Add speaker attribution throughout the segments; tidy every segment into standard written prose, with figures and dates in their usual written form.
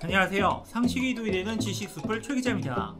Speaker 1: 안녕하세요. 상식이 도움되는 지식수풀 최 기자입니다.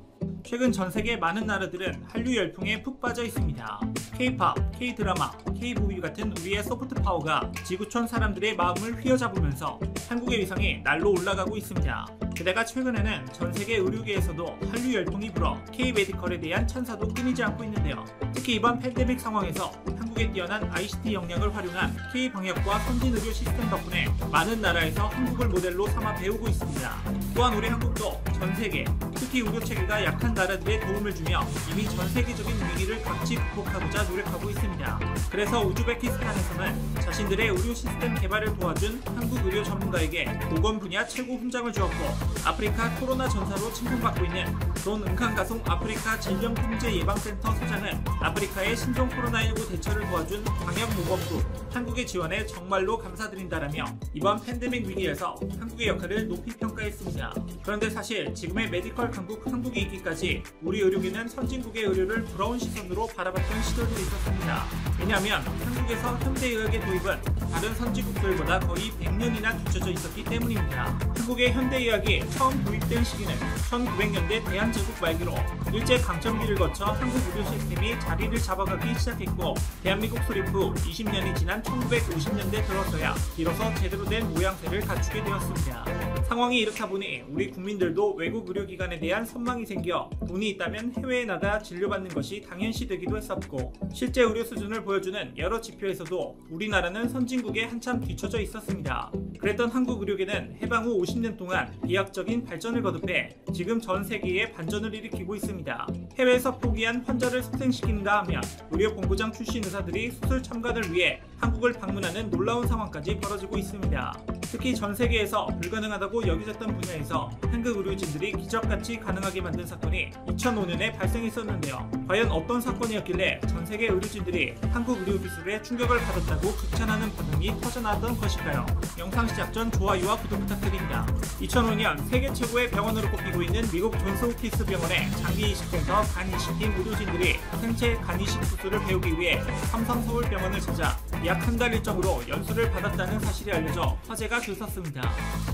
Speaker 1: 최근 전세계 많은 나라들은 한류 열풍에 푹 빠져 있습니다. K-팝, K-드라마, K-무비 같은 우리의 소프트 파워가 지구촌 사람들의 마음을 휘어잡으면서 한국의 위상이 날로 올라가고 있습니다. 게다가 최근에는 전세계 의료계에서도 한류 열풍이 불어 K-메디컬에 대한 찬사도 끊이지 않고 있는데요. 특히 이번 팬데믹 상황에서 한국의 뛰어난 ICT 역량을 활용한 K-방역과 선진 의료 시스템 덕분에 많은 나라에서 한국을 모델로 삼아 배우고 있습니다. 또한 우리 한국도 전세계, 특히 의료체계가 약한 나라들의 도움을 주며 이미 전세계적인 위기를 같이 극복하고자 노력하고 있습니다. 그래서 우즈베키스탄에서는 자신들의 의료 시스템 개발을 도와준 한국 의료 전문가에게 보건 분야 최고 훈장을 주었고, 아프리카 코로나 전사로 칭송받고 있는 존 응칸가송 아프리카 질병통제예방센터 소장은 아프리카의 신종 코로나19 대처를 도와준 방역모범국 한국의 지원에 정말로 감사드린다라며 이번 팬데믹 위기에서 한국의 역할을 높이 평가했습니다. 그런데 사실 지금의 메디컬 강국 한국이 있기까지 우리 의료계는 선진국의 의료를 부러운 시선으로 바라봤던 시절도 있었습니다. 왜냐하면 한국에서 현대의학의 도입은 다른 선진국들보다 거의 100년이나 뒤쳐져 있었기 때문입니다. 한국의 현대의학이 처음 도입된 시기는 1900년대 대한제국 말기로 일제강점기를 거쳐 한국 의료 시스템이 자리를 잡아가기 시작했고, 대한민국 수립 후 20년이 지난 1950년대 들어서야 비로소 제대로 된 모양새를 갖추게 되었습니다. 상황이 이렇다 보니 우리 국민들도 외국 의료기관에 대한 선망이 생겨 돈이 있다면 해외에 나가 진료받는 것이 당연시되기도 했었고, 실제 의료 수준을 보여주는 여러 지표에서도 우리나라는 선진국에 한참 뒤처져 있었습니다. 그랬던 한국 의료계는 해방 후 50년 동안 비약적인 발전을 거듭해 지금 전 세계에 반전을 일으키고 있습니다. 해외에서 포기한 환자를 소생시키는가 하면 의료본부장 출신 의사들이 수술 참관을 위해 한국을 방문하는 놀라운 상황까지 벌어지고 있습니다. 특히 전 세계에서 불가능하다고 여겨졌던 분야에서 한국 의료진들이 기적같이 가능하게 만든 사건이 2005년에 발생했었는데요. 과연 어떤 사건이었길래 전 세계 의료진들이 한국 의료 기술에 충격을 받았다고 극찬하는 반응이 터져나왔던 것일까요? 영상 시작 전 좋아요와 구독 부탁드립니다. 2005년 세계 최고의 병원으로 꼽히고 있는 미국 존스홉킨스 병원의 장기이식센터 간이식팀 의료진들이 생체 간이식 수술을 배우기 위해 삼성서울병원을 찾아 약 한 달 일정으로 연수를 받았다는 사실이 알려져 화제가 들었습니다.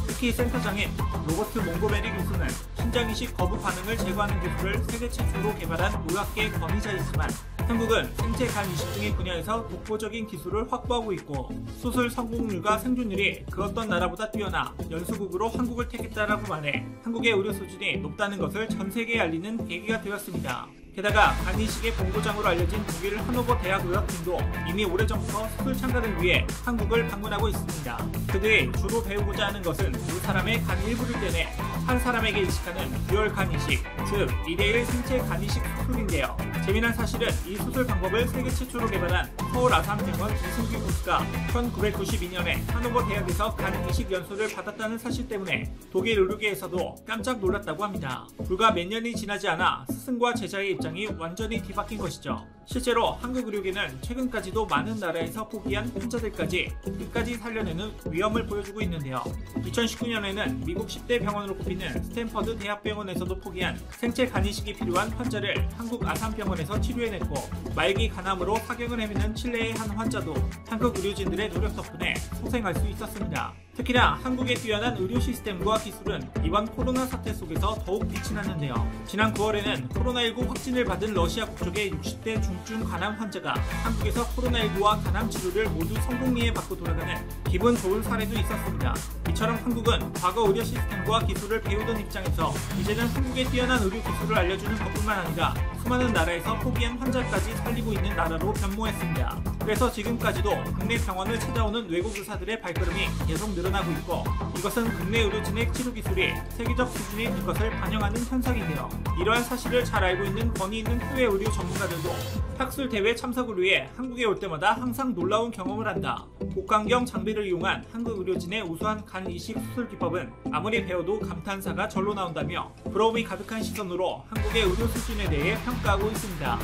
Speaker 1: 특히 센터장인 로버트 몽고메리 교수는 신장이식 거부 반응을 제거하는 기술을 세계 최초로 개발한 의학계 권위자이지만, 한국은 생체 간 이식 등의 분야에서 독보적인 기술을 확보하고 있고 수술 성공률과 생존율이 그 어떤 나라보다 뛰어나 연수국으로 한국을 택했다라고 말해 한국의 의료 수준이 높다는 것을 전 세계에 알리는 계기가 되었습니다. 게다가 간이식의 본고장으로 알려진 독일 하노버 대학 의학팀도 이미 오래전부터 수술 참가를 위해 한국을 방문하고 있습니다. 그들이 주로 배우고자 하는 것은 두 사람의 간 일부를 떼내 한 사람에게 이식하는 듀얼 간이식, 즉 2대1 생체 간이식 수술인데요. 재미난 사실은 이 수술 방법을 세계 최초로 개발한 서울 아산병원 이승규 교수가 1992년에 하노버 대학에서 간 이식 연수를 받았다는 사실 때문에 독일 의료계에서도 깜짝 놀랐다고 합니다. 불과 몇 년이 지나지 않아 스승과 제자의 입장이 완전히 뒤바뀐 것이죠. 실제로 한국 의료계는 최근까지도 많은 나라에서 포기한 환자들까지 끝까지 살려내는 위험을 보여주고 있는데요. 2019년에는 미국 10대 병원으로 꼽히는 스탠퍼드 대학병원에서도 포기한 생체 간이식이 필요한 환자를 한국 아산병원에서 치료해냈고, 말기 간암으로 사경을 헤매는 칠레의 한 환자도 한국 의료진들의 노력 덕분에 소생할 수 있었습니다. 특히나 한국의 뛰어난 의료 시스템과 기술은 이번 코로나 사태 속에서 더욱 빛이 났는데요. 지난 9월에는 코로나19 확진을 받은 러시아 국적의 60대 중증 간암 환자가 한국에서 코로나19와 간암 치료를 모두 성공리에 받고 돌아가는 기분 좋은 사례도 있었습니다. 이처럼 한국은 과거 의료 시스템과 기술을 배우던 입장에서 이제는 한국의 뛰어난 의료 기술을 알려주는 것뿐만 아니라 수많은 나라에서 포기한 환자까지 살리고 있는 나라로 변모했습니다. 그래서 지금까지도 국내 병원을 찾아오는 외국 의사들의 발걸음이 계속 늘어나고 있고, 이것은 국내 의료진의 치료 기술이 세계적 수준이 될 것을 반영하는 현상인데요. 이러한 사실을 잘 알고 있는 권위 있는 해외 의료 전문가들도 학술 대회 참석을 위해 한국에 올 때마다 항상 놀라운 경험을 한다. 복강경 장비를 이용한 한국 의료진의 우수한 간 이식 수술 기법은 아무리 배워도 감탄사가 절로 나온다며 부러움이 가득한 시선으로 한국의 의료 수준에 대해 평가하고 있습니다.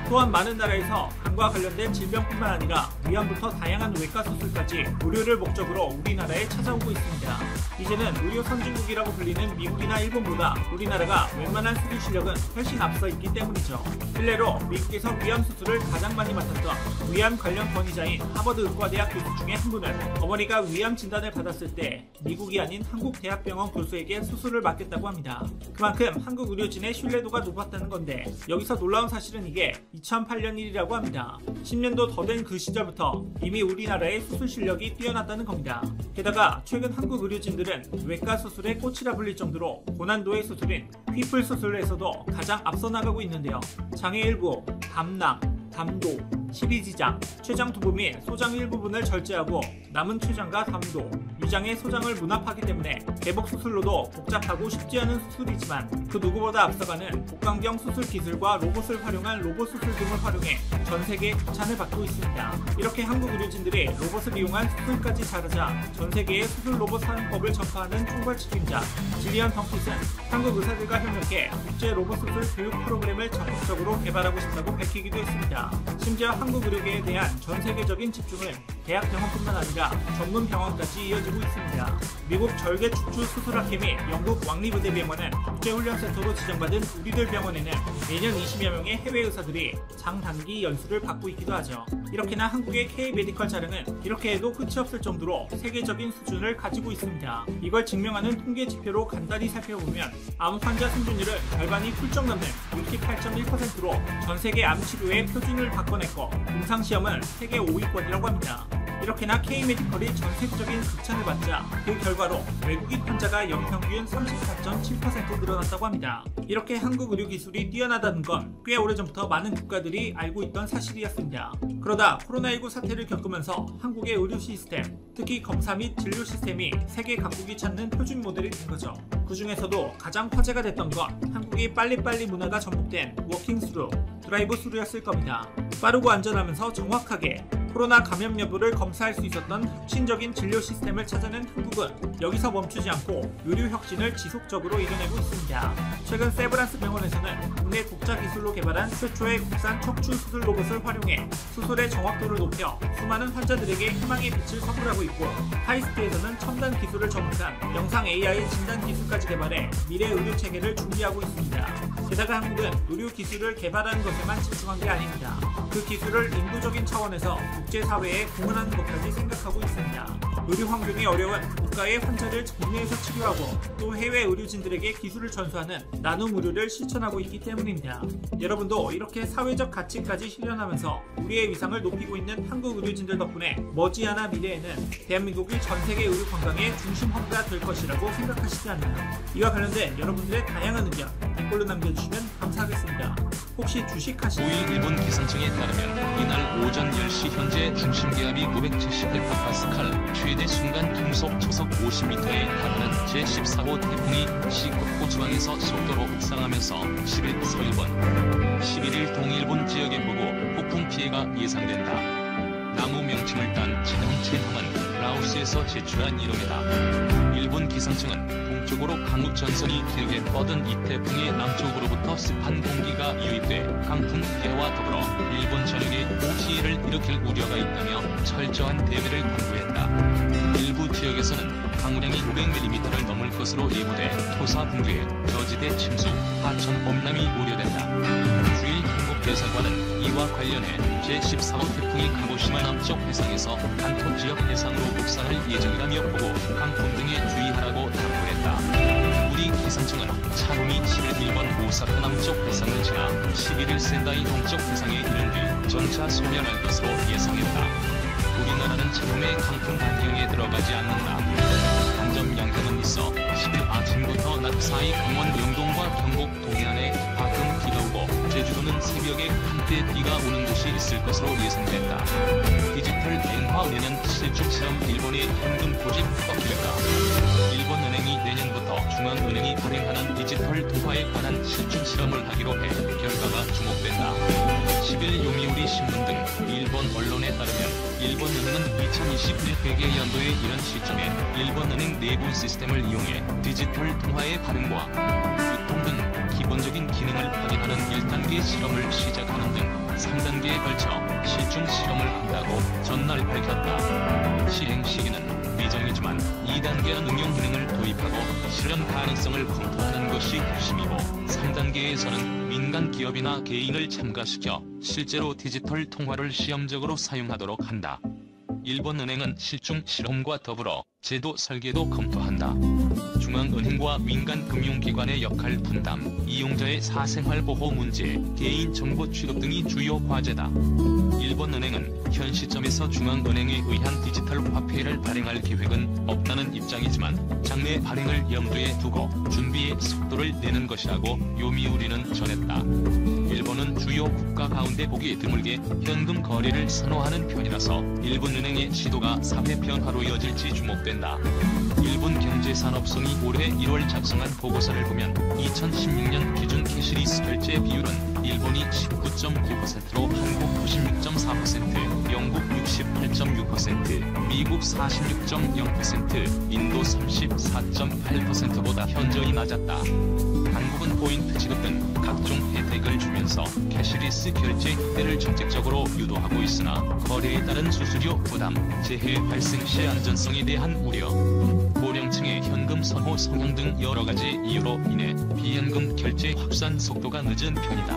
Speaker 1: 또한 많은 나라에서 간과 관련된 질병뿐만 아니라 위암부터 다양한 외과 수술까지 의료를 목적으로 우리나라에 찾아오고 있습니다. 이제는 의료 선진국이라고 불리는 미국이나 일본보다 우리나라가 웬만한 수술 실력은 훨씬 앞서 있기 때문이죠. 일례로 미국에서 위암 수술을 가장 많이 맡았던 위암 관련 권위자인 하버드 의과대학 교수 중에 한 분은 어머니가 위암 진단을 받았을 때 미국이 아닌 한국 대학병원 교수에게 수술을 맡겼다고 합니다. 그만큼 한국 의료진의 신뢰도가 높았다는 건데, 여기서 놀라운 사실은 이게 2008년 일이라고 합니다. 10년도 더 된 그 시절부터 이미 우리나라의 수술 실력이 뛰어났다는 겁니다. 게다가 최근 한국 의료진들은 외과 수술의 꽃이라 불릴 정도로 고난도의 수술인 휘플 수술에서도 가장 앞서 나가고 있는데요. 장의 일부, 담낭, 담도, 십이지장, 췌장 두부 및 소장 일부분을 절제하고 남은 췌장과 담도, 위장의 소장을 문합하기 때문에 대복 수술로도 복잡하고 쉽지 않은 수술이지만 그 누구보다 앞서가는 복강경 수술 기술과 로봇을 활용한 로봇 수술 등을 활용해 전 세계의 극찬을 받고 있습니다. 이렇게 한국 의료진들이 로봇을 이용한 수술까지 잘하자 전 세계의 수술 로봇 사용법을 전파하는 총괄 책임자 질리언 덩핏은 한국 의사들과 협력해 국제 로봇 수술 교육 프로그램을 적극적으로 개발하고 싶다고 밝히기도 했습니다. 심지어 한국 의료계에 대한 전 세계적인 집중은 대학 병원뿐만 아니라 전문 병원까지 이어지고 있습니다. 미국 절개 축주 수술학회 및 영국 왕립의대병원은 국제훈련센터로 지정받은 우리들 병원에는 매년 20여 명의 해외 의사들이 장단기 연수를 받고 있기도 하죠. 이렇게나 한국의 K-메디컬 자랑은 이렇게 해도 끝이 없을 정도로 세계적인 수준을 가지고 있습니다. 이걸 증명하는 통계 지표로 간단히 살펴보면 암 환자 생존율은 절반이 훌쩍 넘는 68.1%로 전 세계 암 치료의 표준을 바꿔냈고 임상시험은 세계 5위권이라고 합니다. 이렇게나 K-메디컬이 전 세계적인 극찬을 받자 그 결과로 외국인 환자가 연평균 34.7% 늘어났다고 합니다. 이렇게 한국 의료 기술이 뛰어나다는 건 꽤 오래전부터 많은 국가들이 알고 있던 사실이었습니다. 그러다 코로나19 사태를 겪으면서 한국의 의료 시스템, 특히 검사 및 진료 시스템이 세계 각국이 찾는 표준 모델이 된 거죠. 그 중에서도 가장 화제가 됐던 건 한국의 빨리빨리 문화가 접목된 워킹 스루, 드라이브 스루였을 겁니다. 빠르고 안전하면서 정확하게 코로나 감염 여부를 검사할 수 있었던 혁신적인 진료 시스템을 찾아낸 한국은 여기서 멈추지 않고 의료 혁신을 지속적으로 이뤄내고 있습니다. 최근 세브란스 병원에서는 국내 독자 기술로 개발한 최초의 국산 척추 수술 로봇을 활용해 수술의 정확도를 높여 수많은 환자들에게 희망의 빛을 선물하고 있고, 하이스트에서는 첨단 기술을 접목한 영상 AI 진단 기술까지 개발해 미래 의료 체계를 준비하고 있습니다. 게다가 한국은 의료 기술을 개발하는 것에만 집중한 게 아닙니다. 그 기술을 인도적인 차원에서 국제사회에 공헌하는 것까지 생각하고 있습니다. 의료 환경이 어려운 국가의 환자를 국내에서 치료하고 또 해외 의료진들에게 기술을 전수하는 나눔 의료를 실천하고 있기 때문입니다. 여러분도 이렇게 사회적 가치까지 실현하면서 우리의 위상을 높이고 있는 한국 의료진들 덕분에 머지않아 미래에는 대한민국이 전 세계 의료 관광의 중심 허브가 될 것이라고 생각하시지 않나요? 이와 관련된 여러분들의 다양한 의견 댓글로 남겨주시면 감사하겠습니다. 혹시 주식하시는
Speaker 2: 5일 일본 기상청에 따르면 이날 오전 10시 현재 중심기압이 971헥토파스칼, 최대 순간 풍속 초속 50m에 달하는 제14호 태풍이 시코쿠 지방에서 속도로 북상하면서 10일 서일본, 11일 동일본 지역에 보고 폭풍 피해가 예상된다. 나무 명칭을 딴 자동차 함은 라오스에서 제출한 이름이다. 일본 기상청은 동쪽으로 강우 전선이 길게 뻗은 이 태풍의 남쪽으로부터 습한 공기가 유입돼 강풍 피해와 더불어 일본 전역에 호피해를 일으킬 우려가 있다며 철저한 대비를 당부했다. 일부 지역에서는 강우량이 500mm를 넘을 것으로 예보돼 토사 붕괴, 저지대 침수, 하천 범람이 우려된다. 주일 한국대사관은 이와 관련해 제14호 태풍이 가고시마 남쪽 해상에서 간토 지역 해상으로 북상할 예정이라며 보고 강풍 등에 주의하라고 당부했다. 우리 기상청은 차룸이 10일 일본 오사카 남쪽 해상을 지나 11일 센다이 동쪽 해상에 이른 뒤 전차 소멸할 것으로 예상했다. 우리나라는 차룸의 강풍 반경에 들어가지 않는다. 간접 영향은 있어 10일 아침부터 낮 사이 강원 영동과 경북 동해안에 가끔 비가 오고 제주도는 새벽에 한때 비가 오는 곳이 있을 것으로 예상된다. 디지털 엔화 내년 실적 실험 일본의 현금 조직 꺾일까? 일본은행이 내년부터 중앙은행이 발행하는 디지털 통화에 관한 실증 실험을 하기로 해 결과가 주목된다. 10일 요미우리 신문 등 일본 언론에 따르면 일본은행은 2021 회계연도의 이런 시점에 일본은행 내부 시스템을 이용해 디지털 통화의 발행과 유통 등 기본 기본적인 기능을 확인하는 1단계 실험을 시작하는 등 3단계에 걸쳐 실중 실험을 한다고 전날 밝혔다. 시행 시기는 미정이지만 2단계는 응용 기능을 도입하고 실현 가능성을 검토하는 것이 핵심이고 3단계에서는 민간 기업이나 개인을 참가시켜 실제로 디지털 통화를 시험적으로 사용하도록 한다. 일본은행은 실중 실험과 더불어 제도 설계도 검토한다. 중앙은행과 민간 금융기관의 역할 분담, 이용자의 사생활 보호 문제, 개인정보 취득 등이 주요 과제다. 일본은행은 현 시점에서 중앙은행에 의한 디지털 화폐를 발행할 계획은 없다는 입장이지만 장래 발행을 염두에 두고 준비의 속도를 내는 것이라고 요미우리는 전했다. 일본은 주요 국가 가운데 보기 드물게 현금 거래를 선호하는 편이라서 일본은행의 시도가 사회 변화로 이어질지 주목된다. 일본 경제산업성이 올해 1월 작성한 보고서를 보면 2016년 기준 캐시리스 결제 비율은 일본이 19.9%로 한국 96.4%, 영국 68.6%, 미국 46.0%, 인도 34.8%보다 현저히 낮았다. 한국은 포인트 지급 등 각종 혜택을 주면서 캐시리스 결제 확대를 정책적으로 유도하고 있으나 거래에 따른 수수료 부담, 재해 발생 시 안전성에 대한 우려, 고령층의 현금 선호 성향 등 여러가지 이유로 인해 비현금 결제 확산 속도가 늦은 편이다.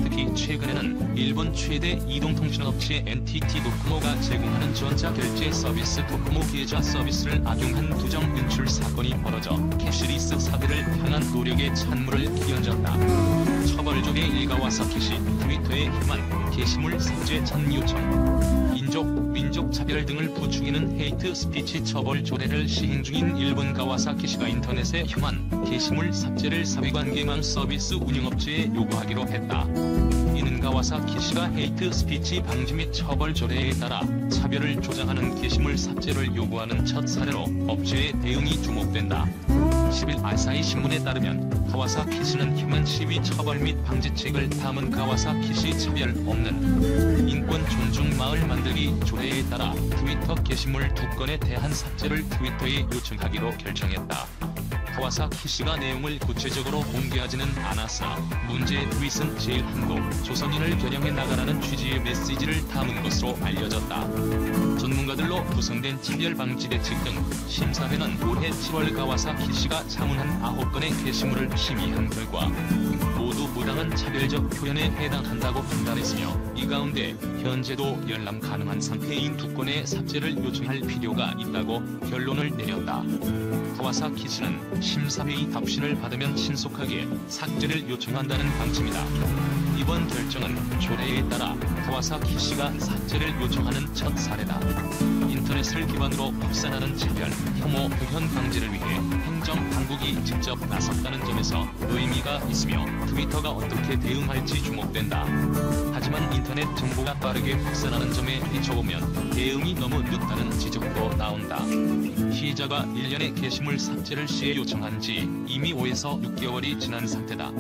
Speaker 2: 특히 최근에는 일본 최대 이동통신업체 NTT 도코모가 제공하는 전자결제 서비스 도코모 계좌 서비스를 악용한 두정 인출 사건이 벌어져 캐시리스 사회를 향한 노력에 찬물을 끼얹었다. 처벌족의 일가와사키시 트위터에 힘한 게시물 삭제 전 요청, 인종, 민족 차별 등을 부추기는 헤이트 스피치 처벌 조례를 시행 중인 일본 가와사키시가 인터넷에 형한 게시물 삭제를 사회관계망 서비스 운영업체에 요구하기로 했다. 이는 가와사키시가 헤이트 스피치 방지 및 처벌 조례에 따라 차별을 조장하는 게시물 삭제를 요구하는 첫 사례로 업체의 대응이 주목된다. 10일 아사히 신문에 따르면 가와사키시는 휴먼 시위 처벌 및 방지책을 담은 가와사키시 차별 없는 인권 존중 마을 만들기 조례에 따라 트위터 게시물 2건에 대한 삭제를 트위터에 요청하기로 결정했다. 가와사키시가 내용을 구체적으로 공개하지는 않았으나 문제의 트윗은 제일한국, 조선인을 겨냥해 나가라는 취지의 메시지를 담은 것으로 알려졌다. 전문가들로 구성된 차별방지대책 등 심사회는 올해 7월 가와사키시가 자문한 9건의 게시물을 심의한 결과 모두 부당한 차별적 표현에 해당한다고 판단했으며 이 가운데 현재도 열람 가능한 상태인 2건의 삭제를 요청할 필요가 있다고 결론을 내렸다. 가와사키시는 심사회의 답신을 받으면 신속하게 삭제를 요청한다는 방침이다. 이번 결정은 조례에 따라 가와사키시가 삭제를 요청하는 첫 사례다. 인터넷을 기반으로 확산하는 차별, 혐오 표현 방지를 위해 행정당국이 직접 나섰다는 점에서 의미가 있으며 트위터가 어떻게 대응할지 주목된다. 하지만 인터넷 정보가 빠르게 확산하는 점에 비춰보면 대응이 너무 늦다는 지적도 나온다. 피해자가 1년의 게시물 삭제를 시에 요청한 지 이미 5에서 6개월이 지난 상태다.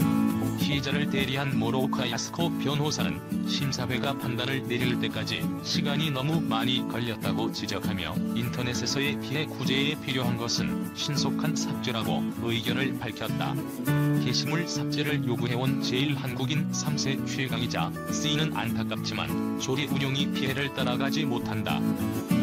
Speaker 2: 피해자를 대리한 모로오카 야스코 변호사는 심사회가 판단을 내릴 때까지 시간이 너무 많이 걸렸다고 지적하며 인터넷에서의 피해 구제에 필요한 것은 신속한 삭제라고 의견을 밝혔다. 게시물 삭제를 요구해온 제1한국인 3세 최강이자 C는 안타깝지만 조례 운용이 피해를 따라가지 못한다.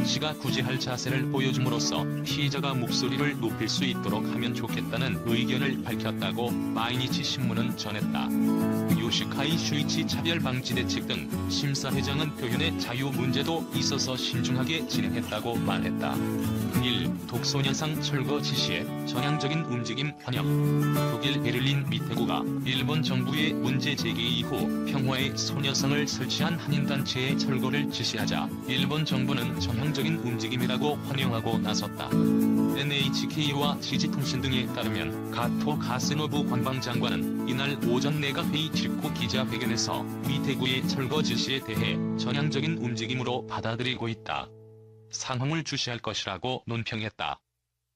Speaker 2: 시가 구제할 자세를 보여줌으로써 피해자가 목소리를 높일 수 있도록 하면 좋겠다는 의견을 밝혔다고 마이니치 신문은 전했다. 요시카이 슈이치 차별방지대책 등 심사회장은 표현의 자유 문제도 있어서 신중하게 진행했다고 말했다. 1. 독소현상 철거 지시에 전향적인 움직임 환영. 독일 베를린 미테구가 일본 정부의 문제 제기 이후 평화의 소녀상을 설치한 한인단체의 철거를 지시하자 일본 정부는 전향적인 움직임이라고 환영하고 나섰다. NHK와 지지통신 등에 따르면 가토 가스노부 관방장관은 이날 오전 내각회의 직후 기자회견에서 미테구의 철거 지시에 대해 전향적인 움직임으로 받아들이고 있다. 상황을 주시할 것이라고 논평했다.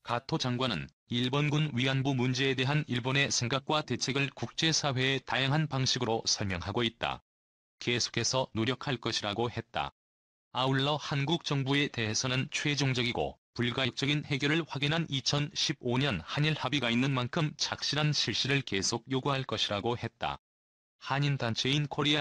Speaker 2: 가토 장관은 일본군 위안부 문제에 대한 일본의 생각과 대책을 국제사회의 다양한 방식으로 설명하고 있다. 계속해서 노력할 것이라고 했다. 아울러 한국 정부에 대해서는 최종적이고 불가역적인 해결을 확인한 2015년 한일 합의가 있는 만큼 착실한 실시를 계속 요구할 것이라고 했다. 한인단체인 코리아